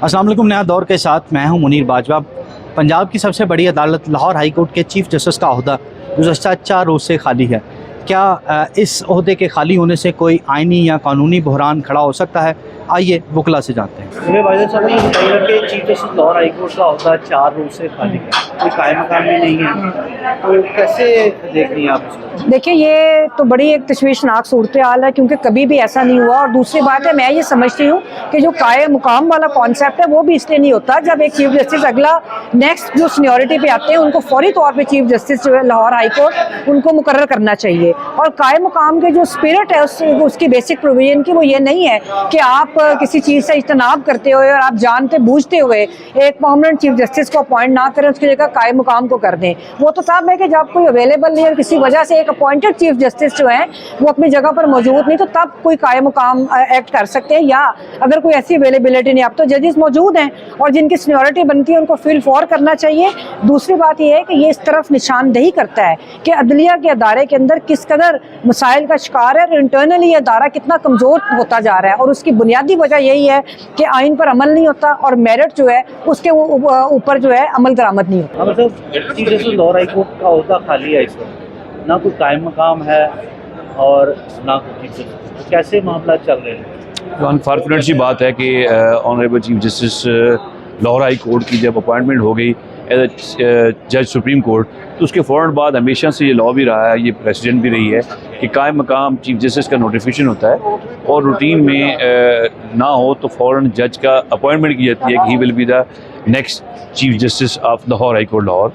अस्सलाम वालेकुम। नया दौर के साथ मैं हूं मुनीर बाजवा। पंजाब की सबसे बड़ी अदालत लाहौर हाई कोर्ट के चीफ जस्टिस का ओहदा गुज़श्ता 4 रोज़ से खाली है। क्या इस ओहदे के खाली होने से कोई आइनी या कानूनी बहरान खड़ा हो सकता है? आइए वकला से जानते हैं। मेरे भाई साहब ये बताइएगा कि chief justice Lahore high court का ओहदा 4 रोज़ से खाली है, कोई कायम मकाम भी नहीं है, तो कैसे देख रही हैं आप इसको? देखिए, ये तो बड़ी एक तशवीशनाक सूरत हाल है, क्योंकि कभी भी ऐसा नहीं हुआ। और दूसरी बात है, मैं ये समझती हूँ कि जो कायम मुकाम वाला कॉन्सेप्ट है वो भी इसलिए नहीं होता जब एक चीफ जस्टिस अगला नेक्स्ट जो सीनियरिटी पे आते हैं उनको फौरी तौर पे चीफ जस्टिस जो है लाहौर हाई कोर्ट उनको मुकर्रर करना चाहिए। और कायम मुकाम के जो स्पिरिट है उसकी बेसिक प्रोविजन की वो ये नहीं है कि आप किसी चीज़ से इज्तनाब करते हुए और आप जानते बूझते हुए एक परमानेंट चीफ जस्टिस को अपॉइंट ना करें, उसकी जगह कायम मुकाम को कर दें। वो तो तब है कि जब कोई अवेलेबल नहीं और किसी वजह से एक अपॉइंटेड चीफ जस्टिस जो है वो अपनी जगह पर मौजूद नहीं, तो तब कोई कायम मुकाम एक्ट कर सकते हैं। या अगर कोई ऐसी अवेलेबिलिटी नहीं, अब तो जजेस मौजूद हैं और जिनकी सीनियरिटी बनती है उनको फिल फॉर करना चाहिए। दूसरी बात यह है कि ये इस तरफ निशानदेही करता है कि अदलिया के अदारे के अंदर किस कदर मसाइल का शिकार है और इंटरनली ये अदारा कितना कमज़ोर होता जा रहा है। और उसकी बुनियादी वजह यही है कि आइन पर अमल नहीं होता और मेरिट जो है उसके ऊपर जो है अमल दरामद नहीं होता। मतलब chief justice Lahore high court का ओहदा खाली है, इसमें ना कोई कायम मकाम है और ना कोई चीफ जस्टिस, कैसे मामला चल रहे हैं? तो अनफॉर्चुनेट सी बात है कि honourable chief justice Lahore high court की जब अपॉइंटमेंट हो गई एज जज सुप्रीम कोर्ट, तो उसके फ़ौरन बाद हमेशा से ये लॉ भी रहा है, ये प्रेसिडेंट भी रही है कि कायम मकाम चीफ जस्टिस का नोटिफिकेशन होता है और रूटीन में ना हो तो फ़ौरन जज का अपॉइंटमेंट की जाती है कि he will be the next chief justice of Lahore high court Lahore.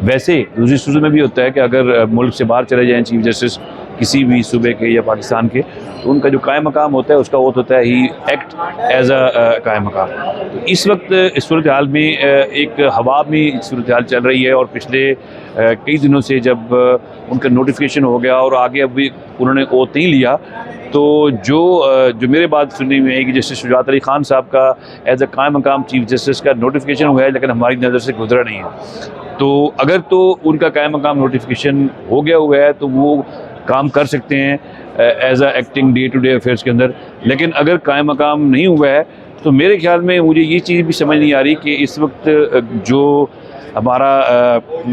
वैसे दूसरी सूरत में भी होता है कि अगर मुल्क से बाहर चले जाएँ चीफ जस्टिस किसी भी सूबे के या पाकिस्तान के, तो उनका जो कायम मकाम होता है उसका ओथ होता है ही एक्ट एज अ कायम मकाम। तो इस वक्त इस सूरत हाल में एक हवा में सूरत हाल चल रही है और पिछले कई दिनों से जब उनका नोटिफिकेशन हो गया और आगे अभी उन्होंने ओथ नहीं लिया, तो जो मेरे बात सुनने में है कि जस्टिस शुजात अली खान साहब का एज अ कायम मकाम चीफ जस्टिस का नोटिफिकेशन हुआ है लेकिन हमारी नज़र से गुजरा नहीं है। तो अगर तो उनका कायम मकाम नोटिफिकेशन हो गया हुआ है तो वो काम कर सकते हैं as a acting day to day affairs के अंदर, लेकिन अगर कायम मकाम नहीं हुआ है तो मेरे ख्याल में मुझे ये चीज़ भी समझ नहीं आ रही कि इस वक्त जो हमारा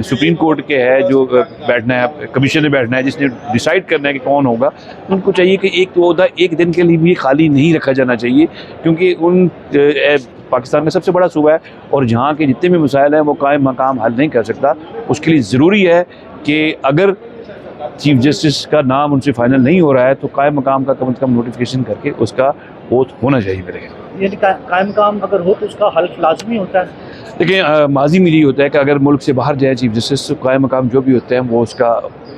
सुप्रीम कोर्ट के है जो बैठना है, कमीशन ने बैठना है जिसने डिसाइड करना है कि कौन होगा, उनको चाहिए कि एक तो ओहदा एक दिन के लिए भी खाली नहीं रखा जाना चाहिए, क्योंकि उन पाकिस्तान का सबसे बड़ा सूबा है और जहाँ के जितने भी मसाइल हैं वो कायम मकाम हल नहीं कर सकता। उसके लिए ज़रूरी है कि अगर चीफ जस्टिस का नाम उनसे फाइनल नहीं हो रहा है तो कायम मकाम का कम से कम नोटिफिकेशन करके उसका ओथ होना चाहिए मेरे ख्याल। यानी कायम मकाम अगर हो तो उसका हल्फ लाजमी होता है। देखिए, माजी में ये होता है कि अगर मुल्क से बाहर जाए चीफ जस्टिस तो कायम मकाम जो भी होते हैं वो उसका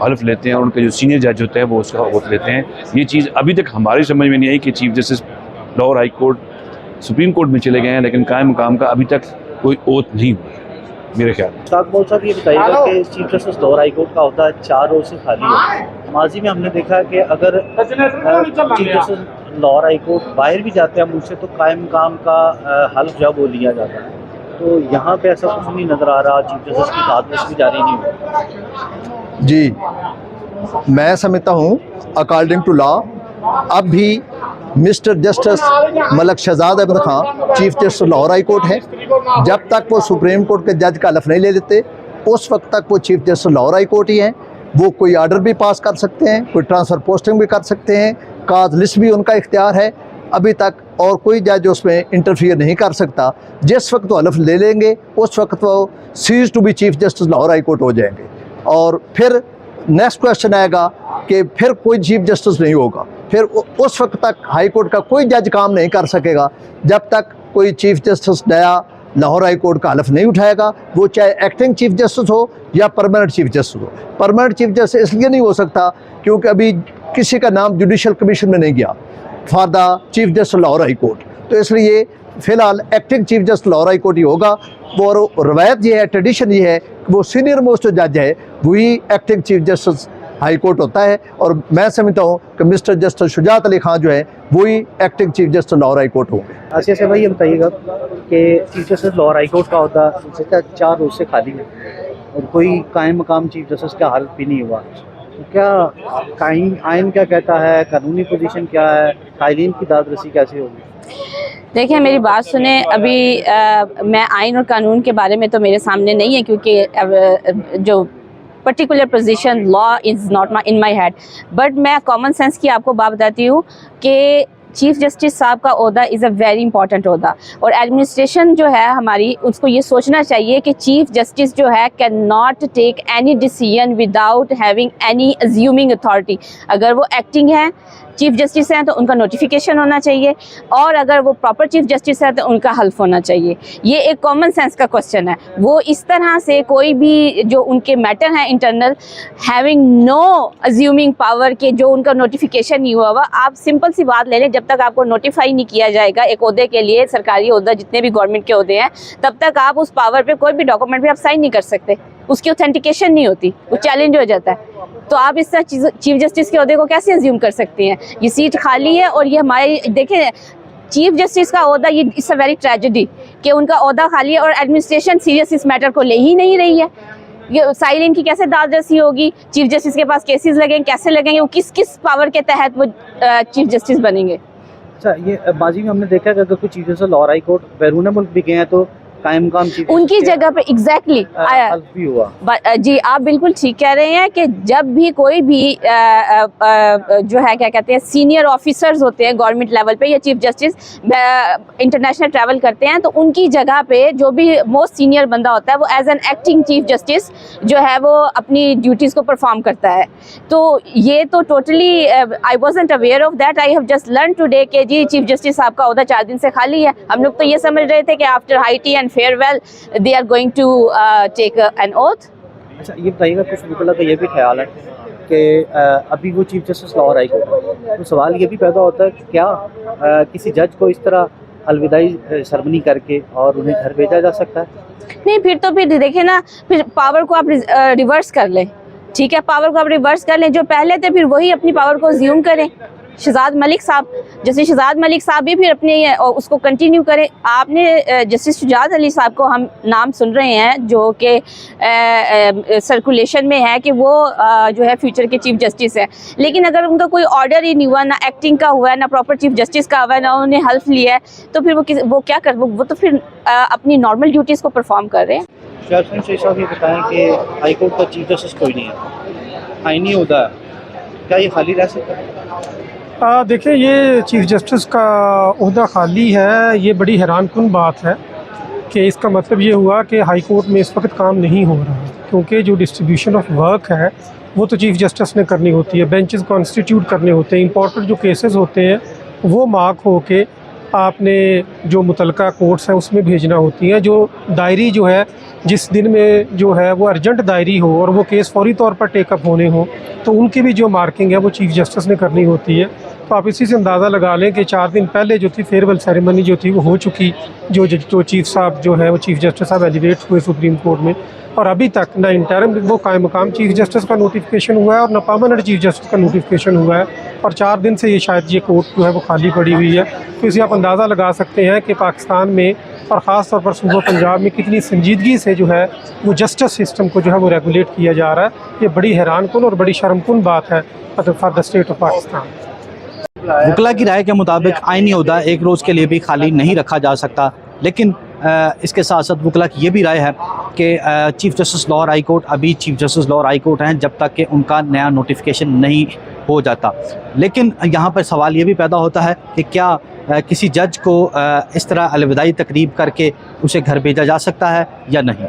हल्फ लेते हैं और उनके जो सीनियर जज होते हैं वो उसका ओथ लेते हैं। ये चीज़ अभी तक हमारी समझ में नहीं आई कि chief justice Lahore high court supreme court में चले गए हैं लेकिन कायम मकाम का अभी तक कोई ओथ नहीं हुआ मेरे ख्याल। साहब ये बताइएगा कि chief justice Lahore high court का ओहदा 4 रोज़ से खाली है। माजी में हमने देखा कि अगर chief justice Lahore high court बाहर भी जाते हैं मुल्क से तो कायम मकाम का हल्फ जब वो लिया जाता है, तो यहाँ पे ऐसा कुछ नहीं नज़र आ रहा, चीफ जस्टिस की तादरुस भी जारी नहीं हुई। जी, मैं समझता हूँ अकॉर्डिंग टू लॉ अब भी mister justice Malik Shahzad Ahmad Khan chief justice Lahore high court है। जब तक वो सुप्रीम कोर्ट के जज का हलफ नहीं ले लेते उस वक्त तक वो chief justice Lahore high court ही हैं। वो कोई आर्डर भी पास कर सकते हैं, कोई ट्रांसफ़र पोस्टिंग भी कर सकते हैं, काज लिस्ट भी उनका इख्तियार है अभी तक, और कोई जज उसमें इंटरफियर नहीं कर सकता। जिस वक्त वो हलफ ले लेंगे उस वक्त वो cease to be chief justice Lahore high court हो जाएंगे। और फिर नेक्स्ट क्वेश्चन आएगा कि फिर कोई चीफ जस्टिस नहीं होगा, फिर उस वक्त तक हाई कोर्ट का कोई जज काम नहीं कर सकेगा जब तक कोई चीफ जस्टिस नया लाहौर हाई कोर्ट का हलफ नहीं उठाएगा, वो चाहे एक्टिंग चीफ जस्टिस हो या परमानेंट चीफ जस्टिस हो। परमानेंट चीफ जस्टिस इसलिए नहीं हो सकता क्योंकि अभी किसी का नाम जुडिशल कमीशन में नहीं गया for the chief justice Lahore high court, तो इसलिए फ़िलहाल acting chief justice Lahore high court ही होगा। वो रवायत ये है, ट्रेडिशन ये है कि वो सीनियर मोस्ट जज है वही acting chief justice high court होता है, और मैं समझता हूँ कि मिस्टर जस्टिस शुजात अली खान जो है वही acting chief justice Lahore high court होंगे। अच्छा भाई, ये बताइएगा कि chief justice Lahore high court का होता 4 रोज़ से खाली है और कोई कायम मकाम चीफ जस्टिस का हल भी नहीं हुआ, तो क्या आइन क्या कहता है, कानूनी पोजीशन क्या है, तालीम की दादरसी कैसे होगी? देखिए मेरी बात सुने, अभी मैं आइन और कानून के बारे में तो मेरे सामने नहीं है, क्योंकि जो particular position law is not in my head, but मैं कॉमन सेंस की आपको बात बताती हूँ कि चीफ़ जस्टिस साहब का ओहदा इज़ अ वेरी इंपॉर्टेंट ओहदा, और एडमिनिस्ट्रेशन जो है हमारी उसको ये सोचना चाहिए कि चीफ़ जस्टिस जो है can not take any decision without having any assuming authority. अगर वो एक्टिंग है चीफ जस्टिस हैं तो उनका नोटिफिकेशन होना चाहिए, और अगर वो प्रॉपर चीफ जस्टिस है तो उनका हल्फ होना चाहिए। ये एक कॉमन सेंस का क्वेश्चन है। वो इस तरह से कोई भी जो उनके मैटर हैं internal, having no assuming power के जो उनका नोटिफिकेशन नहीं हुआ हुआ, आप सिंपल सी बात ले लें, जब तक आपको नोटिफाई नहीं किया जाएगा एक ओहदे के लिए, सरकारी ओहदा जितने भी गवर्नमेंट के ओहदे हैं, तब तक आप उस पावर पे कोई भी डॉक्यूमेंट भी आप साइन नहीं कर सकते, उसकी ऑथेंटिकेशन नहीं होती, वो चैलेंज हो जाता है। तो आप इस तरह चीफ जस्टिस के ओहदे को कैसे अज्यूम कर सकते हैं? ये सीट खाली है, और ये हमारी देखें चीफ जस्टिस का ओहदा, ये इट्स अ वेरी ट्रेजेडी कि उनका ओहदा खाली है और एडमिनिस्ट्रेशन सीरियस इस मैटर को ले ही नहीं रही है। ये साइलेंट की कैसे दादरसी होगी? चीफ जस्टिस के पास केसेस लगेंगे, कैसे लगेंगे? वो किस किस पावर के तहत वो चीफ जस्टिस बनेंगे? अच्छा, ये माजी में हमने देखा कि अगर कोई chief justice Lahore high court बैरून मुल्क भी गए हैं तो कायम काम उनकी जगह पे एग्जैक्टली आया भी हुआ। जी आप बिल्कुल ठीक कह रहे हैं कि जब भी कोई भी जो है क्या कहते हैं सीनियर ऑफिसर्स होते हैं गवर्नमेंट लेवल पे या चीफ जस्टिस इंटरनेशनल ट्रैवल करते हैं, तो उनकी जगह पे जो भी मोस्ट सीनियर बंदा होता है वो as an acting chief justice जो है वो अपनी ड्यूटीज़ को परफॉर्म करता है। तो ये तो totally I wasn't aware of that, I have just learn today कि जी चीफ जस्टिस साहब का ओहदा 4 दिन से खाली है। हम लोग तो ये समझ रहे थे कि after हाईटी and farewell they are going to take an oath। अच्छा, ये बताइएगा, कुछ वकीलों का ये भी ख्याल है कि अभी वो chief justice Lahore high court, तो सवाल ये भी पैदा होता है कि क्या किसी जज को इस तरह अलविदाई सेरेमनी करके और उन्हें घर भेजा जा सकता है? नहीं, फिर देखिए ना, फिर पावर को आप रिवर्स कर लें, ठीक है, पावर को आप रिवर्स कर लें, जो पहले थे फिर वही अपनी पावर को अज्यूम करें। शहजाद मलिक साहब, जैसे शहजाद मलिक साहब भी फिर अपने उसको कंटिन्यू करें। आपने जस्टिस शुजात अली साहब को हम नाम सुन रहे हैं जो कि सर्कुलेशन में है कि वो जो है फ्यूचर के चीफ जस्टिस है, लेकिन अगर उनका कोई ऑर्डर ही नहीं हुआ, ना एक्टिंग का हुआ है, ना प्रॉपर चीफ जस्टिस का हुआ है, ना उन्होंने हल्फ लिया है, तो फिर वो क्या कर, वो तो फिर अपनी नॉर्मल ड्यूटीज़ को परफॉर्म कर रहे हैं। साहब ये बताएं कि हाई कोर्ट का चीफ जस्टिस कोई नहीं है, आईनी होता है, क्या ये खाली रह सकता है? देखिए, ये चीफ़ जस्टिस का ओहदा खाली है, ये बड़ी हैरानकुन बात है कि इसका मतलब ये हुआ कि हाई कोर्ट में इस वक्त काम नहीं हो रहा है, क्योंकि जो डिस्ट्रीब्यूशन ऑफ वर्क है वो तो चीफ़ जस्टिस ने करनी होती है, बेंचेस कॉन्स्टिट्यूट करने होते हैं, इंपॉर्टेंट जो केसेस होते हैं वो मार्क हो के आपने जो मुतलका कोर्ट्स हैं उसमें भेजना होती है। जो डायरी जो है जिस दिन में जो है वो अर्जेंट डायरी हो और वो केस फौरी तौर पर टेकअप होने हो, तो उनकी भी जो मार्किंग है वो चीफ़ जस्टिस ने करनी होती है। तो आप इसी से अंदाज़ा लगा लें कि 4 दिन पहले जो थी फेयरवेल सेरेमनी जो थी वो हो चुकी, जो चीफ साहब जो है वो चीफ जस्टिस साहब एलिवेट हुए सुप्रीम कोर्ट में, और अभी तक ना इंटरम वो कायम मकाम चीफ जस्टिस का नोटिफिकेशन हुआ है और ना परमानेंट चीफ जस्टिस का नोटिफिकेशन हुआ है, और 4 दिन से ये शायद ये कोर्ट जो है वो खाली पड़ी हुई है। तो इसे आप अंदाज़ा लगा सकते हैं कि पाकिस्तान में और ख़ास तौर पर सूबा पंजाब में कितनी संजीदगी से जो है वो जस्टिस सिस्टम को जो है वो रेगुलेट किया जा रहा है। ये बड़ी हैरानकुन और बड़ी शर्मकुन बात है for the state of Pakistan. वकला की राय के मुताबिक आईनी ओहदा एक रोज़ के लिए भी खाली नहीं रखा जा सकता, लेकिन इसके साथ साथ वकला की ये भी राय है कि chief justice Lahore high court अभी chief justice Lahore high court हैं जब तक कि उनका नया नोटिफिकेशन नहीं हो जाता। लेकिन यहाँ पर सवाल ये भी पैदा होता है कि क्या किसी जज को इस तरह अलविदाई तकरीब करके उसे घर भेजा जा सकता है या नहीं।